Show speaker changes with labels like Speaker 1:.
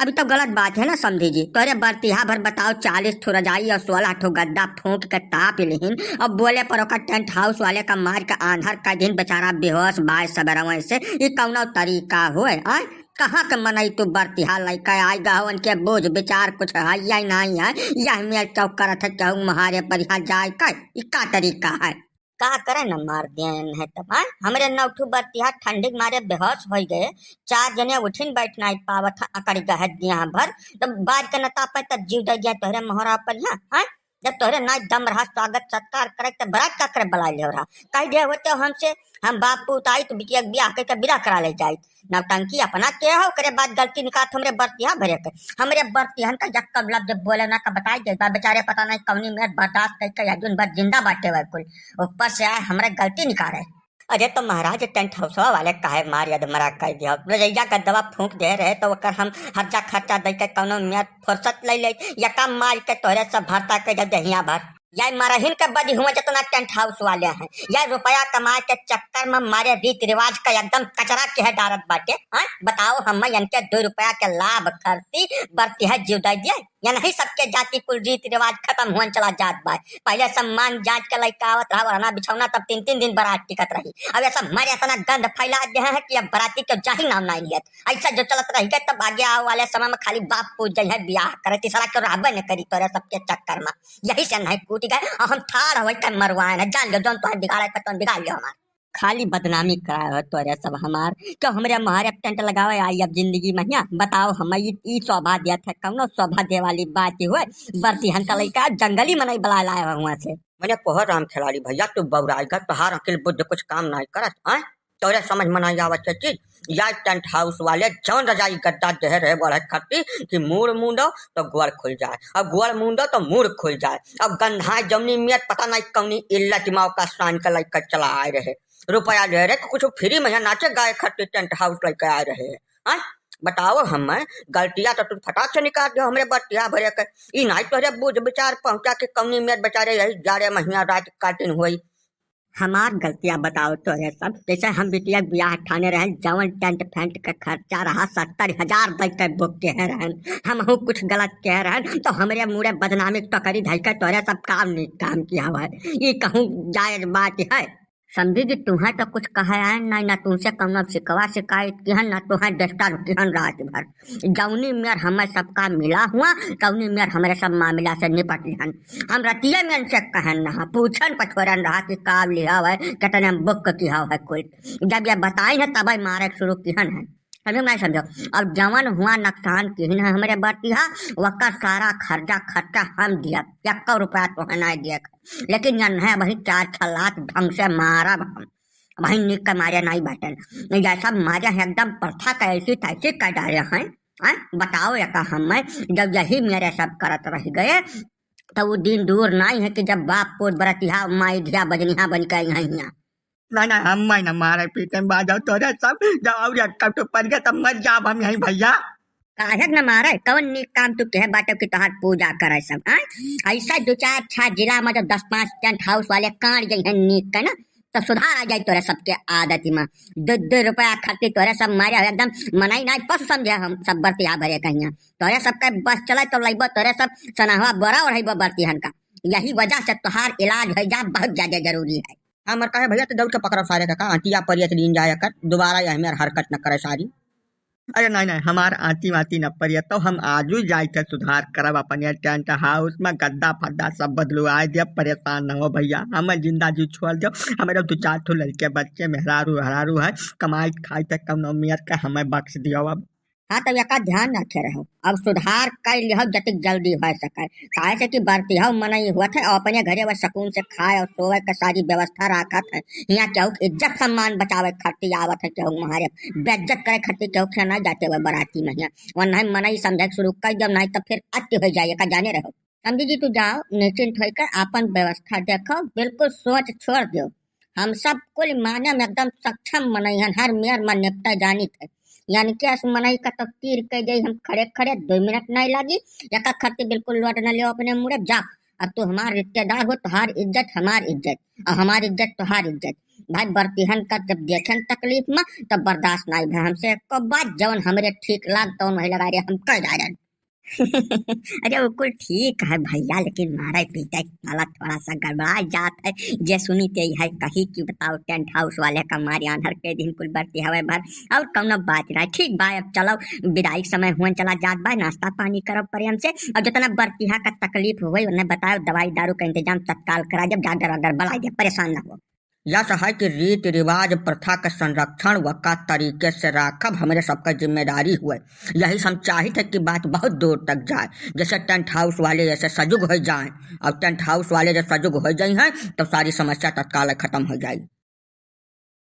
Speaker 1: अभी तो गलत बात है ना समझी जी। तोरे बरतिहा भर बताओ 40 ठो रजाई और 16 ठो गद्दा फूंक के ताप लेहिन और बोले पर ओकर टेंट हाउस वाले का मार के आंधर का दिन बेचारा बेहोश बाय सबरवा से ये कौनो तरीका होए आय। कहाँ के मनई तू बरतिहा लइका आई गहवन के बोझ विचार कुछ है या नहीं है यह मेल चौक करत है कहूँ महारे पर यहाँ जाए का का तरीका है का करे न मार दिए है तब हमरे नौठू बरतिहा ठंडी मारे बेहोश हो गए। 4 जने उठिन बैठ नहीं पावत अकड़ी गह दिया भर तब बाज के नता पे तब जीव दे गया तोहरे मोहरा पर यहाँ जब तोहरे ना दम रहा स्वागत सत्कार करे तो बरात का करे बुला ले रहा कह दे होते हमसे हम बाप पुताई तो बिटिया ब्याह करके विदा करा ले जाए नौटंकी अपना के हो करे बात गलती निकात हमरे बरतिया भरे के हमरे बरतिहन का जब कब लब जब बोले ना का बताई दे बेचारे पता नहीं कौनी में बर्दाश्त करके या दिन भर जिंदा बाटे हुए कुल ऊपर से आए हमरे गलती निकाले। अरे तो महाराज टेंट हाउस वाले काहे मार यद मरा कर दिया रजैया का दवा फूंक दे रहे तो ओकर हम हर्जा खर्चा दे के कौनो मियाँ फुर्सत ले ले या काम मार के तोहरे सब भरता के जब दहिया भर या मरहिन के बदी हुआ जितना टेंट हाउस वाले हैं या रुपया कमाए के चक्कर में मारे रीति रिवाज का एकदम कचरा के है डारत बाटे बताओ हम इनके 2 रुपया के लाभ करती बढ़ती है जीव दे दिया या नहीं सबके जाति कुल रीति रिवाज खत्म हुआ चला जात बा। पहले सम्मान जांच के लइका आवत रहा वरना बिछौना तब 3-3 दिन बारात टिकत रही अब ऐसा मारे इतना गंद फैला दे है कि अब बराती के जाही नाम नहीं लियत ऐसा जो चलत रही गए तब आगे आवे वाले समय में खाली बाप पूज जाए है ब्याह करे तीसरा के रहबे न करी तोरे सबके चक्कर में यही से नहीं कूट गए और हम ठाड़ हो मरवाए न जान लो जौन तो बिगाड़े तो बिगाड़ लियो हमार खाली बदनामी कराए हो तोरे सब हमार क्यों हमरे महारे टेंट लगावे आई अब जिंदगी में यहाँ बताओ हम ई शोभा दिया था कौनो शोभा दे वाली बात हुए बरतिहन का लइका जंगली में नहीं बुला लाए वहाँ से मैंने कोहर राम खिलाड़ी भैया तू बौराएगा तोहार अकेले बुद्ध कुछ काम नहीं करत है तोरे समझ में नहीं आवत चीज या टेंट हाउस वाले जौन रजाई गद्दा दे रहे बोले खत्ती कि मुड़ मुंडो तो गोड़ खुल जाए अब गोड़ मुंडो तो मुड़ खुल जाए अब गंधाए जमनी में पता नहीं कौनी इल्लत दिमाग का स्थान का लेकर चला आए रहे रुपया ले रहे कुछ फ्री में नाचे गाय खत्ती टेंट हाउस लेकर आए रहे हैं बताओ हम गलतियां तो तू फटाक से निकाल दो हमरे बटिया भरे के ई नहीं तोरे बुझ विचार पहुंचा के कौनी में बेचारे यही 11 महीना रात काटिन हुई हमार गलतियां बताओ तो है सब जैसे हम बिटिया ब्याह ठाने रहे जवन टेंट फेंट का खर्चा रहा 70,000 दे के बुक के रहन हम कुछ गलत कह रहे तो हमरे मुड़े बदनामी टकरी धई के तोरे सब काम नहीं काम किया हुआ है ये कहूँ जायज बात है समझी जी तुम्हें तो कुछ कहा है नहीं ना तुमसे कम शिकवा शिकायत की है ना तुम्हें डिस्टर्ब की है रात भर जौनी मेर हमें सबका मिला हुआ तौनी मेर हमारे सब मामला से निपट लिहन हम रतिये में से कहन रहा पूछन पछोरन रहा कि काब लिया है कितने बुक किया है कोई जब ये बताई है तब मारे शुरू किहन है समझो नहीं समझो अब जवन हुआ नुकसान किहन है हमारे बतिया वकर सारा खर्चा हम दिया 1 रुपया तो है नहीं दिया लेकिन यह है वही 4-6 लाख ढंग से मारा हम वही निक के मारे नहीं बैठे जैसा मारे है एकदम प्रथा का ऐसी तैसी कर डाले हैं बताओ या हम जब यही मेरे सब करत रह गए तो वो दिन दूर नहीं है कि जब बाप पोत बरतिहा माई धिया बजनिहा बन के यहाँ
Speaker 2: ना हम ना मारे पीते बाजाओ तोरे सब जाओ कब तो पड़ गए तब मर जाओ हम यहीं भैया
Speaker 1: काहे न मारे कौन निक काम तू कहे बाटे की तोहार पूजा करे सब ऐसा 2-4 जिला में जो 10-5 टेंट हाउस वाले कांड गए निक के ना तो सुधार आ जाए तोरे सबके आदत में 2 रुपया खाती तोरे सब मारे एकदम मनाई नहीं पस समझे हम सब बर्तिया भरे कहिया तोरे सबके बस चले तो लइबो तोरे सब सनाहवा बड़ा ओढ़ब बर्तिहन का यही वजह से तोहार इलाज हो जा बहुत ज्यादा जरूरी है
Speaker 2: हमर कहे भैया तो दौड़ के पकड़ो सारे का आंटिया परियत दिन जाया कर दोबारा यह मेरा हरकत न करे सारी अरे नहीं हमार आंटी वाती न परियत तो हम आजू जाए के सुधार करब अपन टेंट हाउस में गद्दा फद्दा सब बदलू आए दिया परेशान न हो भैया हम जिंदा जी छोड़ दो हमारे 2-4 ठो लड़के बच्चे मेहरारू हरारू है कमाई खाई तक कम उम्मीद का हमें बख्श दियो अब
Speaker 1: हाँ तो यका ध्यान रखे रहो अब सुधार कर लिहो जतिक जल्दी हो सके काहे से कि बरतिहा मनई हुआ था अपने घरे वह सुकून से खाए और सोए का सारी व्यवस्था रखत है यहाँ केहू इज्जत सम्मान बचावे खर्ची आवत है केहू हमारे बेइज्जत करे खर्ची केहू से ना जाते हुए बराती में यहाँ वरना मनई समझे शुरू कर जब नहीं तो फिर अत्य हो जाए का जाने रहो समझी जी तू जाओ निश्चिंत होकर अपन व्यवस्था देखो बिल्कुल सोच छोड़ दो हम सब कुल माने में एकदम सक्षम मनई हर मेयर मन निपटा जानी थे यानी कि अस मनई का तो तीर के गई हम खड़े 2 मिनट नहीं लगी यका खर्चे बिल्कुल लौट न लियो अपने मुड़े जा अब तो हमार रिश्तेदार हो तोहार इज्जत हमार इज्जत और हमार इज्जत तोहार इज्जत भाई बर्तिहन का जब देखें तकलीफ में तब बर्दाश्त नहीं भे हमसे को बात जवन हमरे ठीक लाग तो वही लगा रहे हम कह जा रहे अरे वो कुल ठीक है भैया लेकिन मारा पीटा वाला थोड़ा सा गड़बड़ा जात है जे सुनी ते है कही कि बताओ टेंट हाउस वाले का मारी आंधर के दिन कुल बरती हवे भर और कौनो बात रहा ठीक बा अब चलो विदाई समय हुआ चला जात बा नाश्ता पानी करब प्रेम से और जितना बरतिहा का तकलीफ हुई उन्हें बताओ दवाई दारू का इंतजाम तत्काल करा जब डॉक्टर अगर बुला दे परेशान न हो
Speaker 2: यह है कि रीति रिवाज प्रथा के संरक्षण व का तरीके से राखब हमारे सबका जिम्मेदारी हुए। यही हम चाहते कि बात बहुत दूर तक जाए, जैसे टेंट हाउस वाले जैसे सजुग हो जाएं और टेंट हाउस वाले जब सजुग हो जाए हैं तो सारी समस्या तत्काल खत्म हो जाए।